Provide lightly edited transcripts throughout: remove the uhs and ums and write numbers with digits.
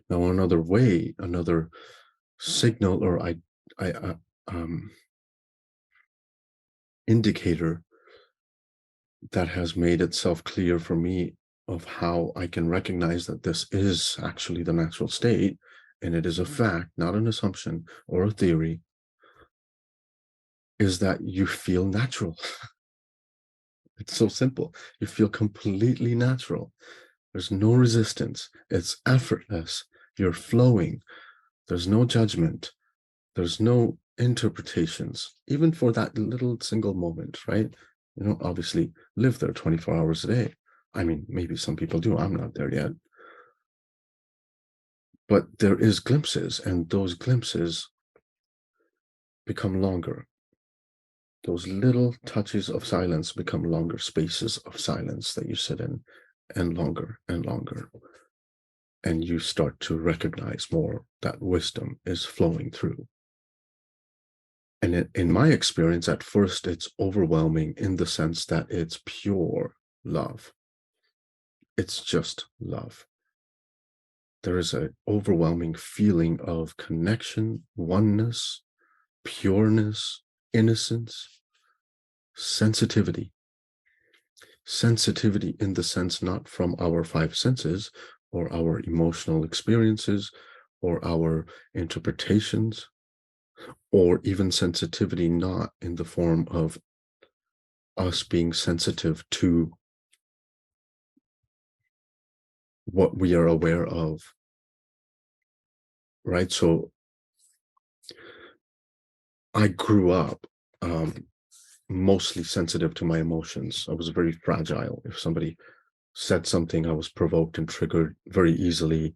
Now, another way, another signal or I indicator that has made itself clear for me of how I can recognize that this is actually the natural state, and it is a fact, not an assumption or a theory, is that you feel natural. It's so simple. You feel completely natural. There's no resistance. It's effortless. You're flowing. There's no judgment. There's no interpretations, even for that little single moment, right? You don't obviously live there 24 hours a day. I mean, maybe some people do. I'm not there yet. But there is glimpses, and those glimpses become longer. Those little touches of silence become longer spaces of silence that you sit in, and longer and longer. And you start to recognize more that wisdom is flowing through. And in my experience, at first, it's overwhelming in the sense that it's pure love. It's just love. There is an overwhelming feeling of connection, oneness, pureness, innocence, sensitivity. Sensitivity in the sense not from our five senses or our emotional experiences or our interpretations, or even sensitivity not in the form of us being sensitive to what we are aware of, right? So I grew up mostly sensitive to my emotions. I was very fragile. If somebody said something, I was provoked and triggered very easily,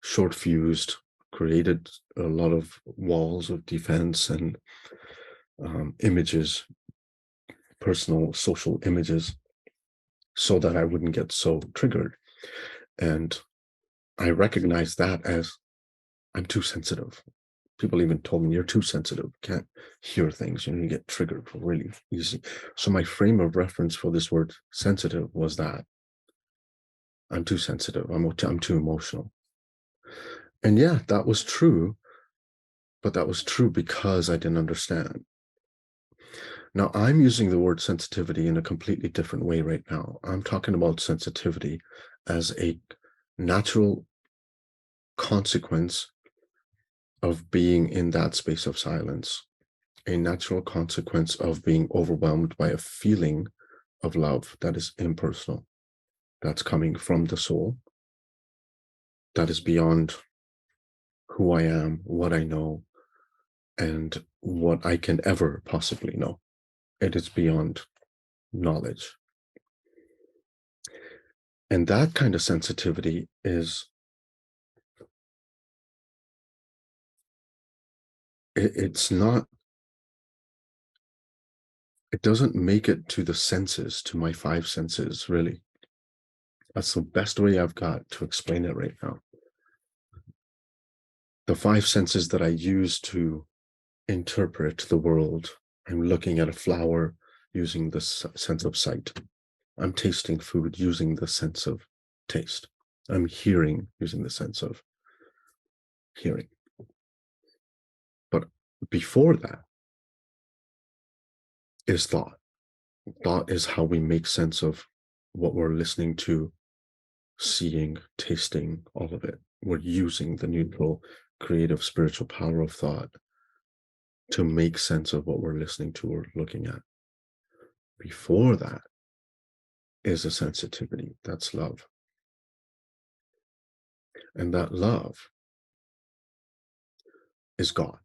short fused, created a lot of walls of defense and images, personal, social images, so that I wouldn't get so triggered. And I recognize that as I'm too sensitive. People even told me, you're too sensitive, can't hear things, you get triggered really easy. So my frame of reference for this word sensitive was that I'm too sensitive, I'm too emotional. And yeah, that was true, but that was true because I didn't understand. Now I'm using the word sensitivity in a completely different way right now. I'm talking about sensitivity as a natural consequence of being in that space of silence, a natural consequence of being overwhelmed by a feeling of love that is impersonal, that's coming from the soul, that is beyond who I am, what I know, and what I can ever possibly know. It is beyond knowledge. And that kind of sensitivity is, it's not, it doesn't make it to the senses, to my five senses, really. That's the best way I've got to explain it right now. The five senses that I use to interpret the world. I'm looking at a flower using the sense of sight. I'm tasting food using the sense of taste. I'm hearing using the sense of hearing. But before that is thought. Thought is how we make sense of what we're listening to, seeing, tasting, all of it. We're using the neutral, creative, spiritual power of thought to make sense of what we're listening to or looking at. Before that is a sensitivity. That's love. And that love is God.